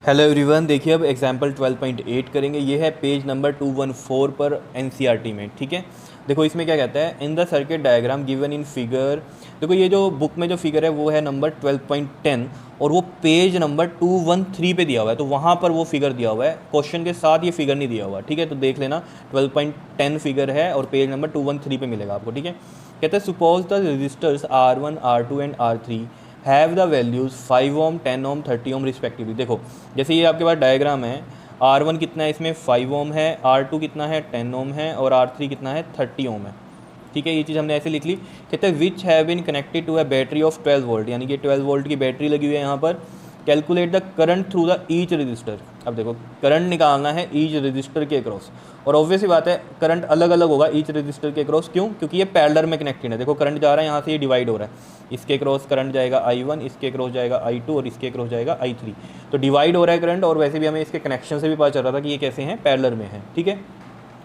Hello everyone, देखिए अब example 12.8 करेंगे। ये है पेज नंबर 214 पर एनसीईआरटी में। ठीक है, देखो इसमें क्या कहता है, in the circuit diagram given in figure. देखो ये जो बुक में जो फिगर है वो है नंबर 12.10 और वो पेज नंबर 213 पे दिया हुआ है, तो वहाँ पर वो फिगर दिया हुआ है, क्वेश्चन के साथ ये फिगर नहीं दिया हुआ। ठीक है, तो देख लेना 12.10 फिगर है और पेज नंबर 213 पे मिलेगा आपको। ठीक है, कहते हैं suppose the registers R1 R2 and R3 have the values 5 ohm 10 ohm 30 ohm respectively. देखो जैसे ये आपके पास डायग्राम है, R1 कितना है इसमें 5 ओम है, R2 कितना है 10 ओम है और R3 कितना है 30 ओम है। ठीक है, ये चीज़ हमने ऐसे लिख ली। कहते हैं which have been connected to a battery of 12 volt, यानी कि 12 वोल्ट की बैटरी लगी हुई है यहाँ पर। Calculate the current through the each resistor. अब देखो करंट निकालना है ईच रजिस्टर के अक्रॉस, और ऑब्वियस ही बात है करंट अलग अलग होगा ईच रजिस्टर के अक्रॉस। क्यों? क्योंकि ये पैरेलल में कनेक्टेड है। देखो करंट जा रहा है यहाँ से, ये डिवाइड हो रहा है, इसके अक्रॉस करंट जाएगा I1, इसके अक्रॉस जाएगा I2 और इसके अक्रॉस जाएगा I3। तो डिवाइड हो रहा है करंट, और वैसे भी हमें इसके कनेक्शन से भी पता चल रहा था कि ये कैसे हैं, पैरेलल में है। ठीक है,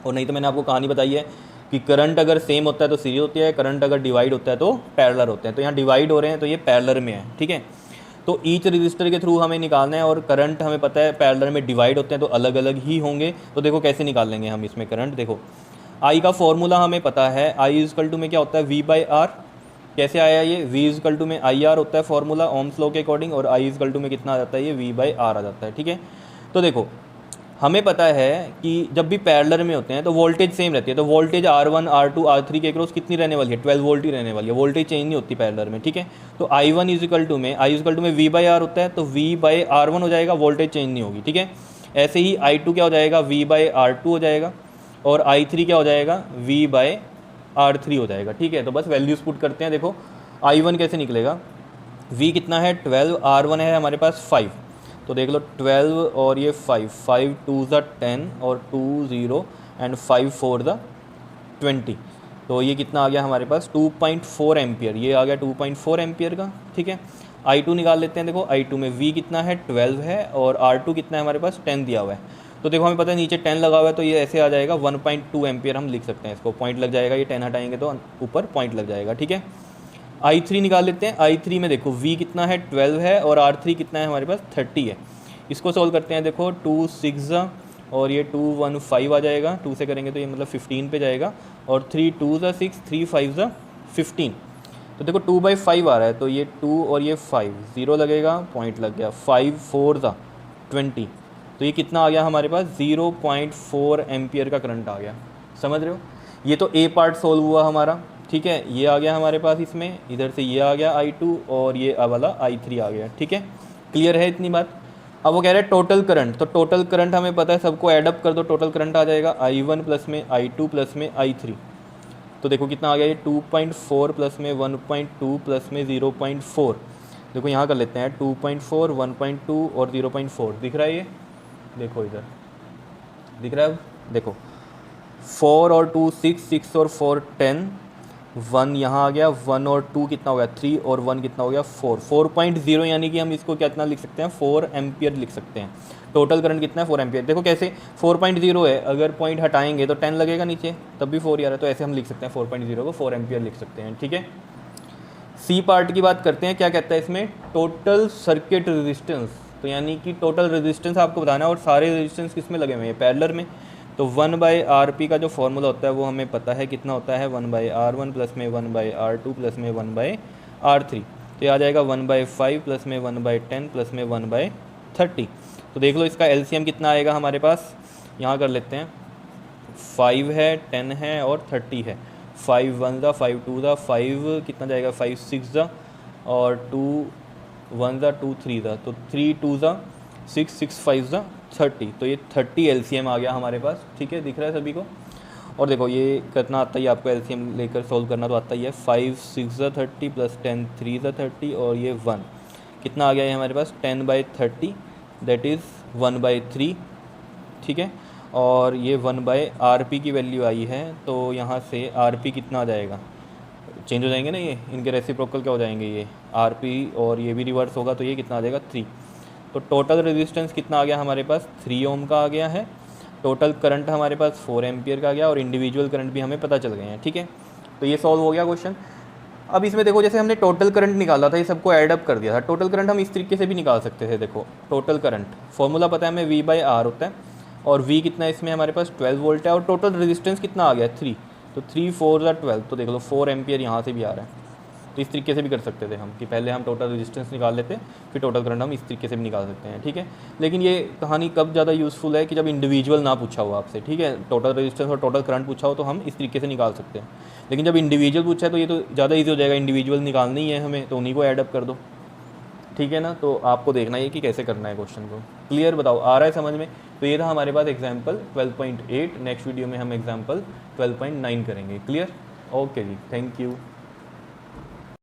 और नहीं तो मैंने आपको कहानी बताई है कि करंट अगर सेम होता है तो सीरीज होती है, करंट अगर डिवाइड होता है तो पैरेलल होते हैं। तो यहाँ डिवाइड हो रहे हैं तो ये पैरेलल में है। ठीक है, तो ईच रजिस्टर के थ्रू हमें निकालना है, और करंट हमें पता है पैरेलल में डिवाइड होते हैं तो अलग अलग ही होंगे। तो देखो कैसे निकाल लेंगे हम इसमें करंट। देखो आई का फॉर्मूला हमें पता है, आई इजकल टू में क्या होता है V/R। कैसे आया ये, V इजकल टू में IR होता है फॉर्मूला ओम्स लॉ के अकॉर्डिंग, और I इजकल टू में कितना आ जाता है, ये V/R आ जाता है। ठीक है, तो देखो हमें पता है कि जब भी पैरेलल में होते हैं तो वोल्टेज सेम रहती है। तो वोल्टेज R1 R2 R3 के अक्रॉस कितनी रहने वाली है, 12 वोल्ट ही रहने वाली है, वोल्टेज चेंज नहीं होती पैरेलल में। ठीक है, तो I1 इजकल टू में V/R होता है, तो V/R1 हो जाएगा, वोल्टेज चेंज नहीं होगी। ठीक है, ऐसे ही I2 क्या हो जाएगा, V/R2 हो जाएगा, और I3 क्या हो जाएगा, V/R3 हो जाएगा। ठीक है, तो बस वैल्यूज़ पुट करते हैं। देखो I1 कैसे निकलेगा, V कितना है 12, R1 है हमारे पास 5, तो देख लो 12 और ये 5, 5 2 ज़ा 10 और 2 0 एंड 5 4 ज़ा 20। तो ये कितना आ गया हमारे पास 2.4 एम्पियर, ये आ गया 2.4 एम्पियर का। ठीक है, I2 निकाल लेते हैं। देखो I2 में V कितना है 12 है और R2 कितना है हमारे पास 10 दिया हुआ है। तो देखो हमें पता है नीचे 10 लगा हुआ है, तो ये ऐसे आ जाएगा 1.2 एम्पियर हम लिख सकते हैं इसको, पॉइंट लग जाएगा, ये 10 हटाएंगे तो ऊपर पॉइंट लग जाएगा। ठीक है, I3 निकाल लेते हैं। I3 में देखो V कितना है 12 है और R3 कितना है हमारे पास 30 है। इसको सॉल्व करते हैं। देखो 2 6 और ये 2 1 5 आ जाएगा, 2 से करेंगे तो ये मतलब 15 पे जाएगा, और 3 2 6 3 5 15। तो देखो 2/5 आ रहा है, तो ये 2 और ये 5 0 लगेगा, पॉइंट लग गया, 5 4 20। तो ये कितना आ गया हमारे पास 0.4 एम्पियर का करंट आ गया। समझ रहे हो, ये तो ए पार्ट सॉल्व हुआ हमारा। ठीक है, ये आ गया हमारे पास, इसमें इधर से ये आ गया I2 और ये वाला I3 आ गया। ठीक है, क्लियर है इतनी बात। अब वो कह रहे हैं टोटल करंट, तो टोटल करंट हमें पता है, सबको एडअप कर दो, टोटल करंट आ जाएगा I1 प्लस में I2 प्लस में I3। तो देखो कितना आ गया, ये 2.4 प्लस में 1.2 प्लस में 0.4। देखो यहाँ कर लेते हैं 2.4 1.2 और 0.4, दिख रहा है ये, देखो इधर दिख रहा है। अब देखो 4 और 2 6, 6 और 4 10, 1 यहाँ आ गया, 1 और 2 कितना हो गया 3 और 1 कितना हो गया 4, 4.0, यानी कि हम इसको कितना लिख सकते हैं 4 एम्पियर लिख सकते हैं। टोटल करंट कितना है 4 एम्पियर। देखो कैसे 4.0 है, अगर पॉइंट हटाएंगे तो 10 लगेगा नीचे, तब भी 4 ही आ रहा है, तो ऐसे हम लिख सकते हैं 4.0 को 4 एम्पियर लिख सकते हैं। ठीक है, सी पार्ट की बात करते हैं। क्या कहता है इसमें, टोटल सर्किट रेजिस्टेंस, तो यानी कि टोटल रेजिस्टेंस आपको बताना है, और सारे रेजिस्टेंस किस में लगे हुए हैं, पैरेलल में। तो 1/RP का जो फॉर्मूला होता है वो हमें पता है, कितना होता है 1/R1 प्लस में 1/R2 प्लस में 1/R3। तो ये आ जाएगा 1/5 प्लस में 1/10 प्लस में 1/30। तो देख लो इसका LCM कितना आएगा हमारे पास, यहाँ कर लेते हैं। 5 है, 10 है और 30 है। 5 1 5 2 5 कितना जाएगा, 5 6 और 2 1 2 3 तो 3 2 6 6 5 30। तो ये 30 LCM आ गया हमारे पास। ठीक है, दिख रहा है सभी को। और देखो ये कितना आता है, आपको LCM लेकर सॉल्व करना तो आता ही है। 5 6 30 प्लस 10 3 30 और ये 1 कितना आ गया है हमारे पास 10/30, दैट इज़ 1/3। ठीक है, और ये 1/RP की वैल्यू आई है, तो यहाँ से RP कितना आ जाएगा, चेंज हो जाएंगे ना, ये इनके रेसिप्रोकल क्या हो जाएंगे, ये RP और ये भी रिवर्स होगा, तो ये कितना आ जाएगा 3। तो टोटल रेजिस्टेंस कितना आ गया हमारे पास 3 ओम का आ गया है। टोटल करंट हमारे पास 4 एम्पियर का आ गया, और इंडिविजुअल करंट भी हमें पता चल गए हैं। ठीक है, तो ये सॉल्व हो गया क्वेश्चन। अब इसमें देखो जैसे हमने टोटल करंट निकाला था, ये सबको ऐड अप कर दिया था। टोटल करंट हम इस तरीके से भी निकाल सकते थे। देखो टोटल करंट फॉर्मूला पता है हमें, V/R होता है, और V कितना है इसमें हमारे पास 12 वोल्ट है, और टोटल रेजिस्टेंस कितना आ गया 3, तो 3 4 12, तो देख लो 4 एम्पियर यहाँ से भी आ रहा है। तो इस तरीके से भी कर सकते थे हम कि पहले हम टोटल रेजिस्टेंस निकाल लेते, फिर टोटल करंट हम इस तरीके से भी निकाल सकते हैं, ठीक है। लेकिन ये कहानी कब ज़्यादा यूज़फुल है कि जब इंडिविजुअल ना पूछा हो आपसे, ठीक है, टोटल रेजिस्टेंस और टोटल करंट पूछा हो तो हम इस तरीके से निकाल सकते हैं। लेकिन जब इंडिविजुअल पूछा है तो ये तो ज़्यादा ईजी हो जाएगा, इंडिविजुअल निकालनी है हमें तो उन्हीं को ऐड अप कर दो, ठीक है ना। तो आपको देखना है कि कैसे करना है क्वेश्चन को। क्लियर बताओ, आ रहा है समझ में? तो ये था हमारे पास एग्जाम्पल 12.8। नेक्स्ट वीडियो में हम एग्जाम्पल 12.9 करेंगे। क्लियर? ओके जी, थैंक यू।